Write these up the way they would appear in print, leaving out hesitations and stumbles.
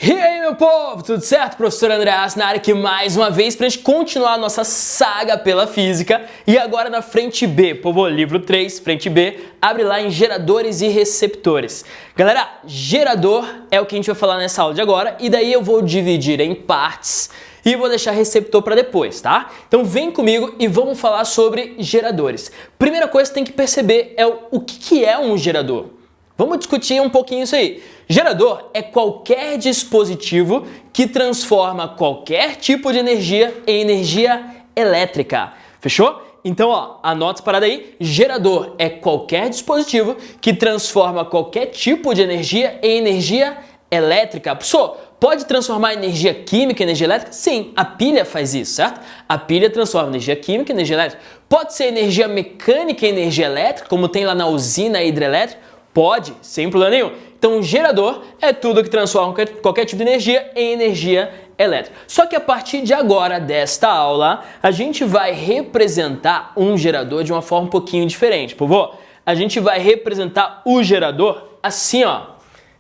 E aí, meu povo, tudo certo? Professor Andreas na área aqui mais uma vez pra gente continuar a nossa saga pela física. E agora na frente B, povo, livro 3, frente B, abre lá em geradores e receptores. Galera, gerador é o que a gente vai falar nessa aula de agora, e daí eu vou dividir em partes e vou deixar receptor para depois, tá? Então vem comigo e vamos falar sobre geradores. Primeira coisa que tem que perceber é o que é um gerador. Vamos discutir um pouquinho isso aí. Gerador é qualquer dispositivo que transforma qualquer tipo de energia em energia elétrica. Fechou? Então, ó, anota essa parada aí. Gerador é qualquer dispositivo que transforma qualquer tipo de energia em energia elétrica. Professor, pode transformar energia química em energia elétrica? Sim, a pilha faz isso, certo? A pilha transforma energia química em energia elétrica. Pode ser energia mecânica em energia elétrica, como tem lá na usina hidrelétrica? Pode, sem problema nenhum. Então, um gerador é tudo que transforma qualquer tipo de energia em energia elétrica. Só que a partir de agora, desta aula, a gente vai representar um gerador de uma forma um pouquinho diferente, por favor. A gente vai representar o gerador assim, ó.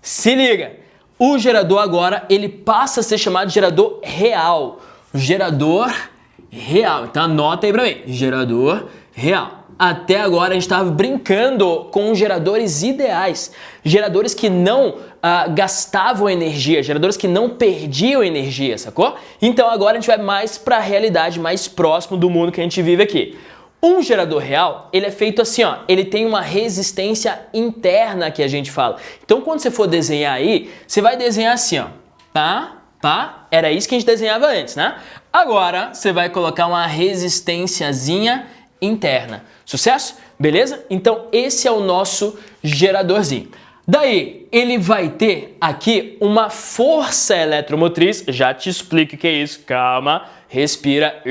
Se liga. O gerador agora, ele passa a ser chamado de gerador real. Gerador real. Então, anota aí pra mim. Gerador real. Até agora a gente estava brincando com geradores ideais, geradores que não gastavam energia, geradores que não perdiam energia, sacou? Então agora a gente vai mais para a realidade, mais próximo do mundo que a gente vive aqui. Um gerador real, ele é feito assim, ó, ele tem uma resistência interna que a gente fala. Então quando você for desenhar aí, você vai desenhar assim, ó, tá? Era isso que a gente desenhava antes, né? Agora você vai colocar uma resistênciazinha interna. Sucesso? Beleza? Então esse é o nosso geradorzinho. Daí ele vai ter aqui uma força eletromotriz. Já te explico o que é isso. Calma, respira,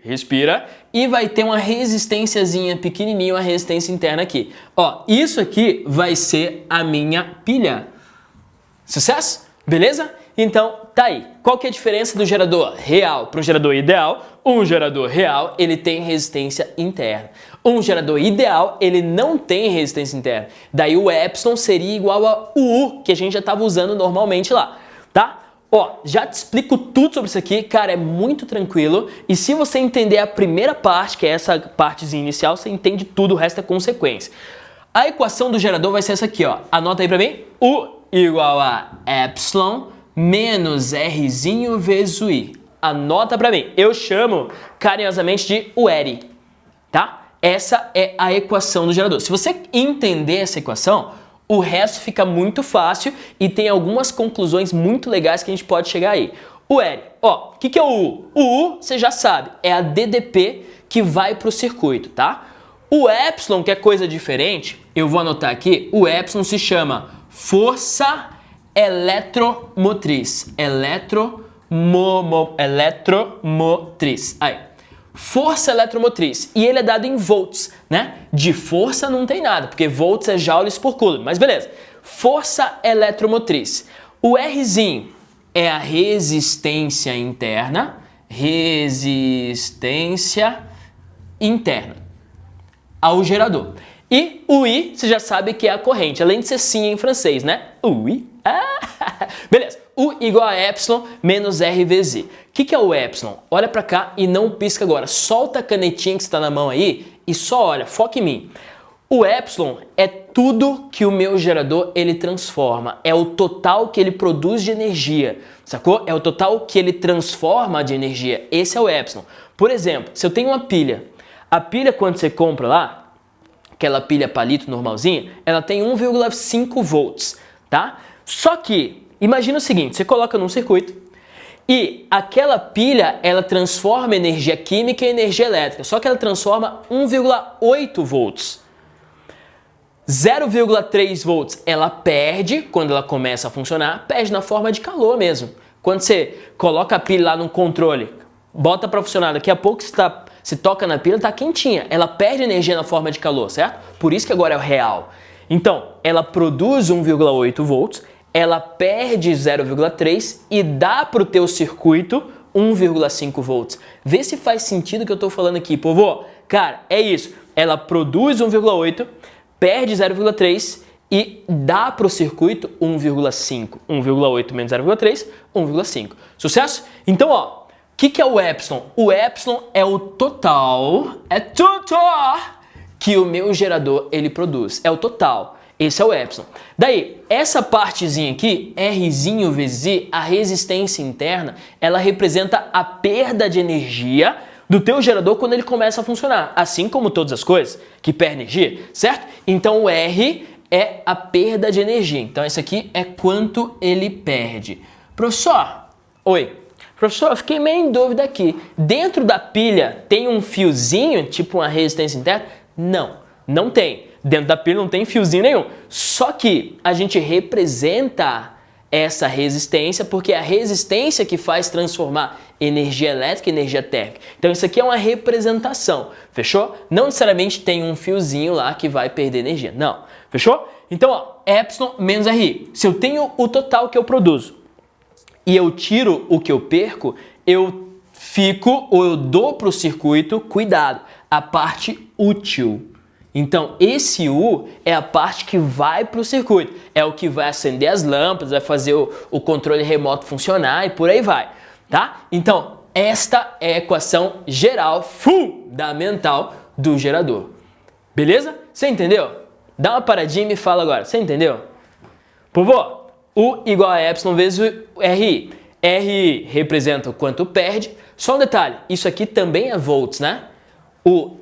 respira. E vai ter uma resistênciazinha pequenininha, uma resistência interna aqui. Ó, isso aqui vai ser a minha pilha. Sucesso? Beleza? Então, tá aí. Qual que é a diferença do gerador real para o gerador ideal? Um gerador real, ele tem resistência interna. Um gerador ideal, ele não tem resistência interna. Daí o epsilon seria igual a U, que a gente já estava usando normalmente lá, tá? Ó, já te explico tudo sobre isso aqui, cara, é muito tranquilo. E se você entender a primeira parte, que é essa partezinha inicial, você entende tudo, o resto é consequência. A equação do gerador vai ser essa aqui, ó. Anota aí pra mim. U igual a epsilon menos Rzinho vezes o I. Anota pra mim. Eu chamo carinhosamente de UR, tá? Essa é a equação do gerador. Se você entender essa equação, o resto fica muito fácil e tem algumas conclusões muito legais que a gente pode chegar aí. O R, ó, o que é o U? O U, você já sabe, é a DDP que vai para o circuito, tá? O epsilon, que é coisa diferente, eu vou anotar aqui, o epsilon se chama força eletromotriz. Eletromotriz. Aí. Força eletromotriz. E ele é dado em volts, né? De força não tem nada, porque volts é joules por coulomb. Mas beleza. Força eletromotriz. O Rzinho é a resistência interna. Resistência interna ao gerador. E o I, você já sabe que é a corrente, além de ser sim em francês, né? O I. Beleza. U igual a epsilon menos R vezes I. O que é o epsilon? Olha pra cá e não pisca agora. Solta a canetinha que está na mão aí e só olha, foca em mim. O epsilon é tudo que o meu gerador ele transforma. É o total que ele produz de energia, sacou? É o total que ele transforma de energia. Esse é o epsilon. Por exemplo, se eu tenho uma pilha, a pilha quando você compra lá, aquela pilha palito normalzinha, ela tem 1,5 volts, tá? Só que, imagina o seguinte, você coloca num circuito e aquela pilha, ela transforma energia química em energia elétrica, só que ela transforma 1,8 volts. 0,3 volts ela perde quando ela começa a funcionar, perde na forma de calor mesmo. Quando você coloca a pilha lá no controle, bota para funcionar, daqui a pouco você toca na pilha, tá quentinha. Ela perde energia na forma de calor, certo? Por isso que agora é o real. Então, ela produz 1,8 volts, ela perde 0,3 e dá para o teu circuito 1,5 volts. Vê se faz sentido o que eu estou falando aqui, povo. Cara, é isso. Ela produz 1,8, perde 0,3 e dá para o circuito 1,5. 1,8 menos 0,3, 1,5. Sucesso? Então, ó, o que é o epsilon? O epsilon é o total, que o meu gerador ele produz. É o total. Esse é o epsilon. Daí, essa partezinha aqui, Rzinho vezes I, a resistência interna, ela representa a perda de energia do teu gerador quando ele começa a funcionar. Assim como todas as coisas que perdem energia, certo? Então, o R é a perda de energia. Então, esse aqui é quanto ele perde. Professor, oi. Professor, eu fiquei meio em dúvida aqui. Dentro da pilha tem um fiozinho, tipo uma resistência interna? Não, não tem. Dentro da pilha não tem fiozinho nenhum. Só que a gente representa essa resistência porque é a resistência que faz transformar energia elétrica em energia térmica. Então isso aqui é uma representação, fechou? Não necessariamente tem um fiozinho lá que vai perder energia, não. Fechou? Então, ó, epsilon menos RI. Se eu tenho o total que eu produzo e eu tiro o que eu perco, eu fico ou eu dou para o circuito, cuidado, a parte útil. Então, esse U é a parte que vai para o circuito. É o que vai acender as lâmpadas, vai fazer o controle remoto funcionar e por aí vai, tá? Então, esta é a equação geral fundamental do gerador. Beleza? Você entendeu? Dá uma paradinha e me fala agora. Você entendeu? Povo, U igual a epsilon vezes RI. RI representa o quanto perde. Só um detalhe, isso aqui também é volts, né? O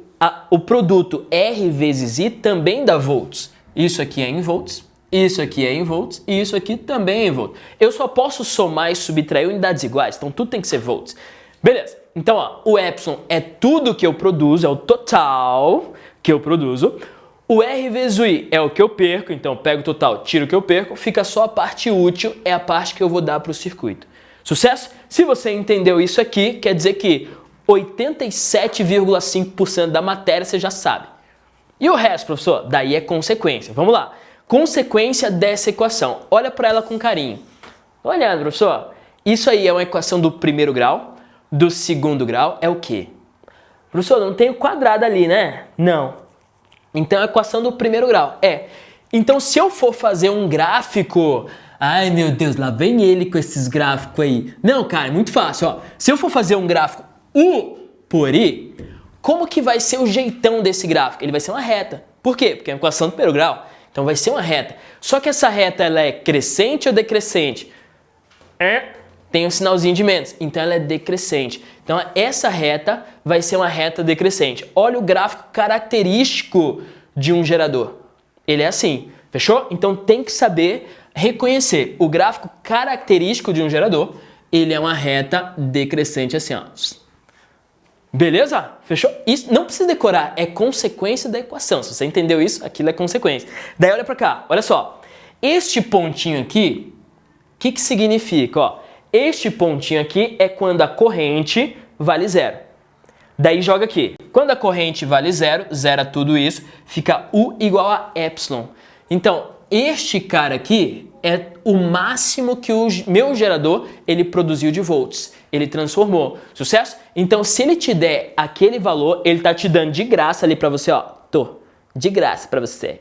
produto R vezes I também dá volts. Isso aqui é em volts, isso aqui é em volts e isso aqui também é em volts. Eu só posso somar e subtrair unidades iguais, então tudo tem que ser volts. Beleza, então ó, o epsilon é tudo que eu produzo, é o total que eu produzo. O R vezes o I é o que eu perco, então eu pego o total, tiro o que eu perco, fica só a parte útil, é a parte que eu vou dar para o circuito. Sucesso? Se você entendeu isso aqui, quer dizer que 87,5% da matéria você já sabe. E o resto, professor? Daí é consequência. Vamos lá. Consequência dessa equação. Olha para ela com carinho. Olhando, professor. Isso aí é uma equação do primeiro grau. Do segundo grau é o quê? Professor, não tem o quadrado ali, né? Não. Então a equação do primeiro grau é. Então se eu for fazer um gráfico... Ai, meu Deus, lá vem ele com esses gráficos aí. Não, cara, é muito fácil. Ó. Se eu for fazer um gráfico U por I, como que vai ser o jeitão desse gráfico? Ele vai ser uma reta. Por quê? Porque é uma equação do primeiro grau. Então vai ser uma reta. Só que essa reta ela é crescente ou decrescente? Tem um sinalzinho de menos. Então ela é decrescente. Então essa reta vai ser uma reta decrescente. Olha o gráfico característico de um gerador. Ele é assim. Fechou? Então tem que saber reconhecer o gráfico característico de um gerador. Ele é uma reta decrescente assim, ó. Beleza? Fechou? Isso não precisa decorar, é consequência da equação. Se você entendeu isso, aquilo é consequência. Daí olha pra cá, olha só. Este pontinho aqui, o que significa? Ó, este pontinho aqui é quando a corrente vale zero. Daí joga aqui. Quando a corrente vale zero, zera tudo isso, fica U igual a epsilon. Então, este cara aqui é o máximo que o meu gerador ele produziu de volts. Ele transformou. Sucesso? Então, se ele te der aquele valor, ele tá te dando de graça ali para você, ó. De graça para você.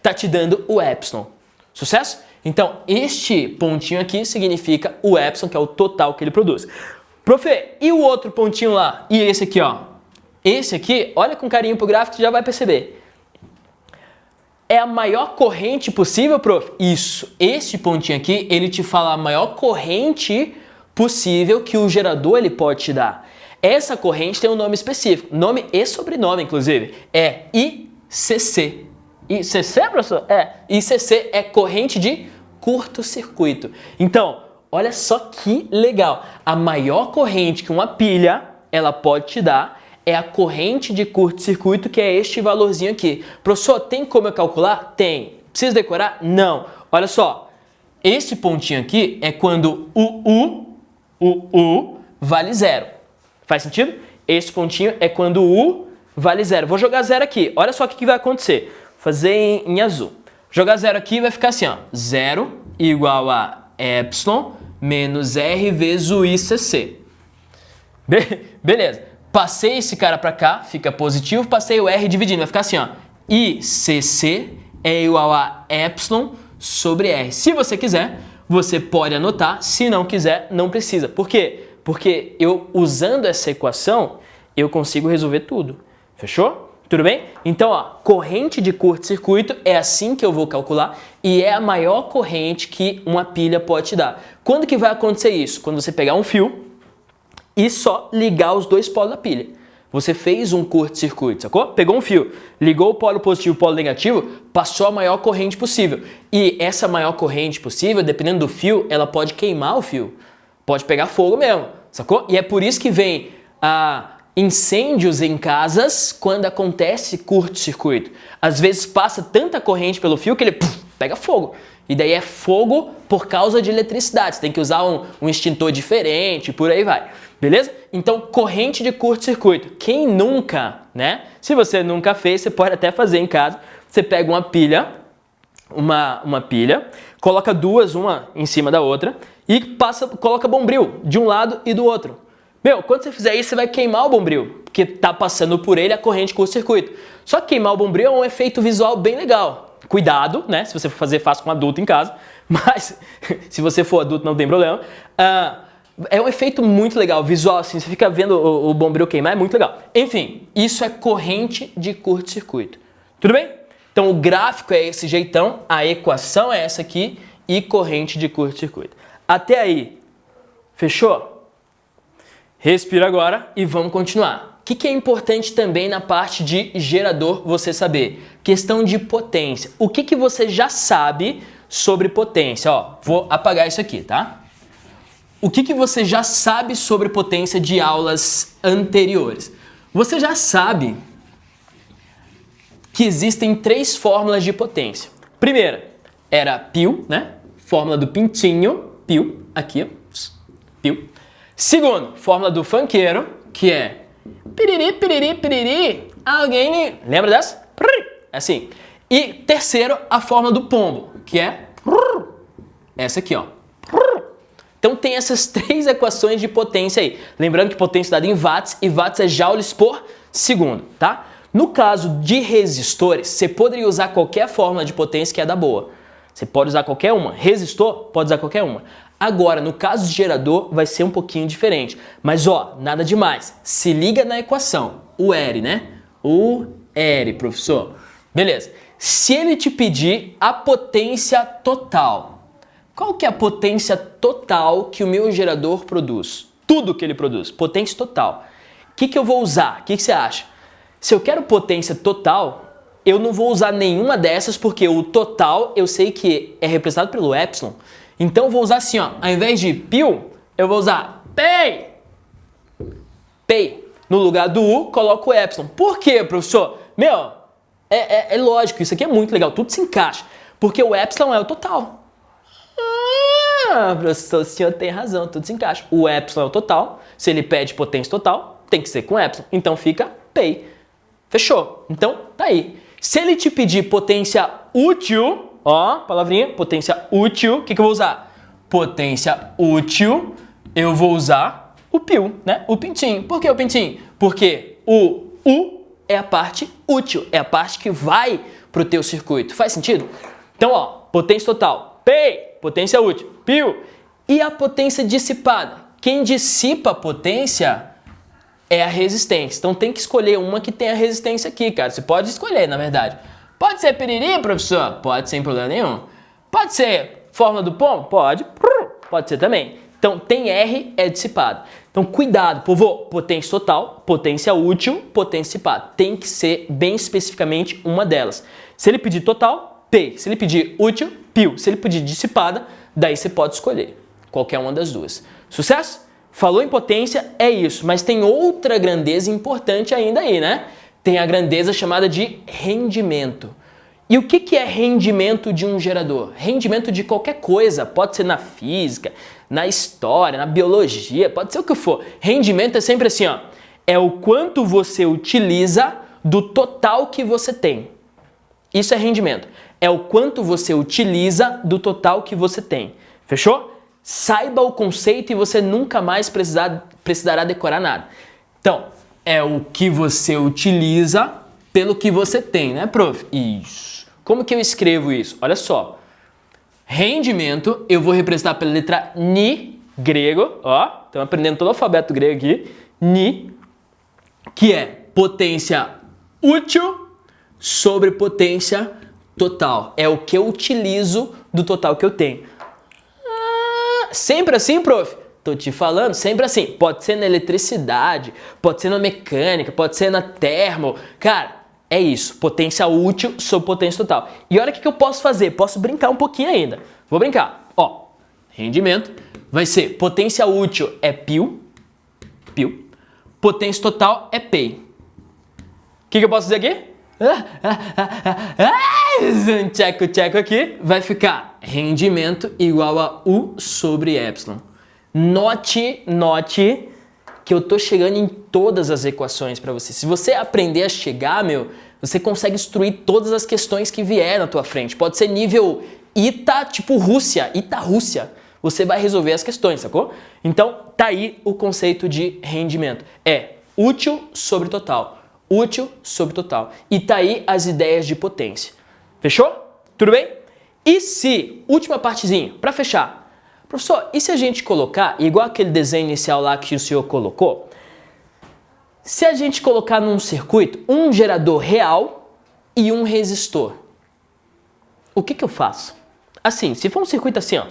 Tá te dando o epsilon. Sucesso? Então, este pontinho aqui significa o epsilon, que é o total que ele produz. Prof, e o outro pontinho lá? E esse aqui, ó? Esse aqui, olha com carinho pro gráfico, você já vai perceber. É a maior corrente possível, prof? Isso. Esse pontinho aqui, ele te fala a maior corrente possível que o gerador ele pode te dar. Essa corrente tem um nome específico, nome e sobrenome, inclusive. É ICC. ICC, professor? É. ICC é corrente de curto-circuito. Então, olha só que legal. A maior corrente que uma pilha ela pode te dar é a corrente de curto-circuito, que é este valorzinho aqui. Professor, tem como eu calcular? Tem. Precisa decorar? Não. Olha só. Esse pontinho aqui é quando o U vale zero. Faz sentido? Esse pontinho é quando o U vale zero. Vou jogar zero aqui. Olha só o que vai acontecer. Vou fazer em azul. Jogar zero aqui vai ficar assim, ó. Zero igual a epsilon menos R vezes o ICC. Beleza. Passei esse cara para cá, fica positivo. Passei o R dividindo, vai ficar assim, ó. ICC é igual a epsilon sobre R. Se você quiser, você pode anotar. Se não quiser, não precisa. Por quê? Porque eu, usando essa equação, eu consigo resolver tudo. Fechou? Tudo bem? Então, ó, corrente de curto-circuito é assim que eu vou calcular e é a maior corrente que uma pilha pode te dar. Quando que vai acontecer isso? Quando você pegar um fio e só ligar os dois polos da pilha. Você fez um curto-circuito, sacou? Pegou um fio, ligou o polo positivo e o polo negativo, passou a maior corrente possível. E essa maior corrente possível, dependendo do fio, ela pode queimar o fio. Pode pegar fogo mesmo, sacou? E é por isso que vem incêndios em casas quando acontece curto-circuito. Às vezes passa tanta corrente pelo fio que ele pega fogo. E daí é fogo por causa de eletricidade. Você tem que usar um extintor diferente, por aí vai. Beleza? Então, corrente de curto-circuito. Quem nunca, né? Se você nunca fez, você pode até fazer em casa. Você pega uma pilha, coloca duas, uma em cima da outra, e coloca bombril de um lado e do outro. Meu, quando você fizer isso, você vai queimar o bombril, porque tá passando por ele a corrente de curto-circuito. Só que queimar o bombril é um efeito visual bem legal. Cuidado, né? Se você for fazer, faça com um adulto em casa. Mas, se você for adulto, não tem problema. É um efeito muito legal, visual, assim. Você fica vendo o bombril queimar, é muito legal. Enfim, isso é corrente de curto-circuito. Tudo bem? Então, o gráfico é esse jeitão, a equação é essa aqui e corrente de curto-circuito. Até aí, fechou? Respira agora e vamos continuar. O que é importante também na parte de gerador você saber? Questão de potência. O que você já sabe sobre potência? Ó, vou apagar isso aqui, tá? O que você já sabe sobre potência de aulas anteriores? Você já sabe que existem 3 fórmulas de potência. Primeira era π, né? Fórmula do pintinho, π, aqui, ó, π. Segundo, fórmula do funkeiro, que é piriri, piriri, piriri, alguém lembra dessa? Assim. E terceiro, a fórmula do pombo, que é essa aqui, ó. Então tem essas 3 equações de potência aí. Lembrando que potência é dada em watts e watts é joules por segundo, tá? No caso de resistores, você poderia usar qualquer fórmula de potência que é da boa. Você pode usar qualquer uma. Resistor, pode usar qualquer uma. Agora, no caso de gerador, vai ser um pouquinho diferente. Mas, ó, nada demais. Se liga na equação. O R, né? O R, professor. Beleza. Se ele te pedir a potência total, qual que é a potência total que o meu gerador produz? Tudo que ele produz. Potência total. O que eu vou usar? O que você acha? Se eu quero potência total, eu não vou usar nenhuma dessas, porque o total eu sei que é representado pelo epsilon. Então eu vou usar assim, ó, ao invés de π, eu vou usar π. No lugar do U, coloco o epsilon. Por quê, professor? Meu, é lógico, isso aqui é muito legal, tudo se encaixa. Porque o epsilon é o total. Professor, o senhor tem razão, tudo se encaixa. O epsilon é o total, se ele pede potência total, tem que ser com epsilon. Então fica π. Fechou? Então, tá aí. Se ele te pedir potência útil, ó, palavrinha, potência útil, o que eu vou usar? Potência útil, eu vou usar o π, né? O pintinho. Por que o pintinho? Porque o U é a parte útil, é a parte que vai pro teu circuito. Faz sentido? Então, ó, potência total, π, potência útil, π. E a potência dissipada? Quem dissipa a potência é a resistência. Então tem que escolher uma que tem a resistência aqui, cara. Você pode escolher, na verdade. Pode ser piriri, professor? Pode, sem problema nenhum. Pode ser fórmula do pombo? Pode. Pode ser também. Então tem R, é dissipado. Então cuidado, povo. Potência total, potência útil, potência dissipada. Tem que ser bem especificamente uma delas. Se ele pedir total, P. Se ele pedir útil, π. Se ele pedir dissipada, daí você pode escolher qualquer uma das duas. Sucesso? Falou em potência, é isso, mas tem outra grandeza importante ainda aí, né? Tem a grandeza chamada de rendimento. E o que é rendimento de um gerador? Rendimento de qualquer coisa, pode ser na física, na história, na biologia, pode ser o que for. Rendimento é sempre assim, ó, é o quanto você utiliza do total que você tem. Isso é rendimento. É o quanto você utiliza do total que você tem. Fechou? Saiba o conceito e você nunca mais precisará decorar nada. Então, é o que você utiliza pelo que você tem, né, prof? Isso. Como que eu escrevo isso? Olha só. Rendimento, eu vou representar pela letra Ni, grego, ó. Estamos aprendendo todo o alfabeto grego aqui. Ni, que é potência útil sobre potência total. É o que eu utilizo do total que eu tenho. Sempre assim, prof? Tô te falando, sempre assim. Pode ser na eletricidade, pode ser na mecânica, pode ser na termo. Cara, é isso. Potência útil sobre potência total. E olha o que eu posso fazer. Posso brincar um pouquinho ainda. Vou brincar. Ó, rendimento vai ser potência útil é pil. Potência total é pei. O que eu posso fazer aqui? Um tcheco aqui. Vai ficar rendimento igual a U sobre Epsilon. Note que eu tô chegando em todas as equações para você. Se você aprender a chegar, você consegue instruir todas as questões que vier na tua frente. Pode ser nível ITA, tipo Rússia. Você vai resolver as questões, sacou? Então, tá aí o conceito de rendimento. É útil sobre total. Útil sobre total. E tá aí as ideias de potência. Fechou? Tudo bem? E se, última partezinha, para fechar. Professor, e se a gente colocar, igual aquele desenho inicial lá que o senhor colocou, se a gente colocar num circuito um gerador real e um resistor, o que eu faço? Assim, se for um circuito assim, ó,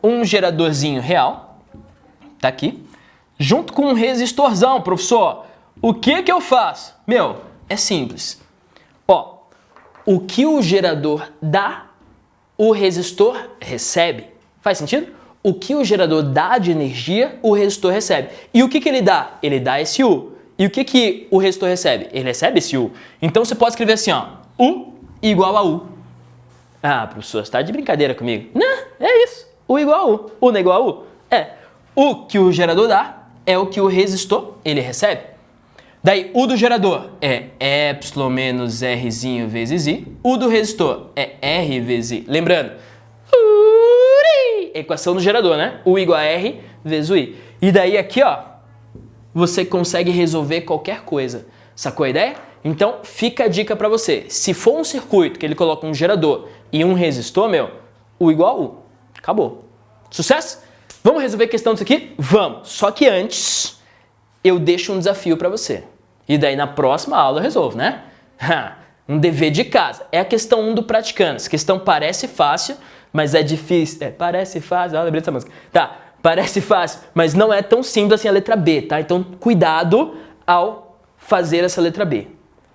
um geradorzinho real, tá aqui, junto com um resistorzão, professor, o que eu faço? É simples. Ó, o que o gerador dá, o resistor recebe. Faz sentido? O que o gerador dá de energia, o resistor recebe. E o que ele dá? Ele dá esse U. E o que o resistor recebe? Ele recebe esse U. Então você pode escrever assim, ó, U igual a U. Ah, professor, você tá de brincadeira comigo? Não, é isso. U igual a U. U não é igual a U? É. O que o gerador dá é o que o resistor, ele recebe. Daí, U do gerador é Epsilon menos Rzinho vezes I. U do resistor é R vezes I. Lembrando, equação do gerador, né? U igual a R vezes o I. E daí aqui, ó, você consegue resolver qualquer coisa. Sacou a ideia? Então, fica a dica pra você. Se for um circuito que ele coloca um gerador e um resistor, U igual a U. Acabou. Sucesso? Vamos resolver a questão disso aqui? Vamos. Só que antes, eu deixo um desafio pra você. E daí na próxima aula eu resolvo, né? Um dever de casa. É a questão 1 do praticando. Essa questão parece fácil, mas é difícil. Parece fácil. Lembrei dessa música. Tá, parece fácil, mas não é tão simples assim a letra B, tá? Então, cuidado ao fazer essa letra B.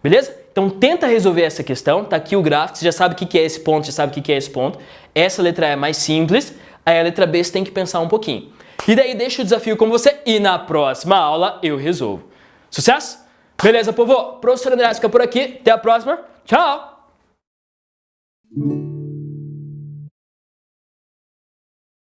Beleza? Então, tenta resolver essa questão. Tá aqui o gráfico. Você já sabe o que é esse ponto, já sabe o que é esse ponto. Essa letra é mais simples. Aí a letra B você tem que pensar um pouquinho. E daí deixa o desafio com você e na próxima aula eu resolvo. Sucesso? Beleza, povo? Professor André fica por aqui. Até a próxima. Tchau!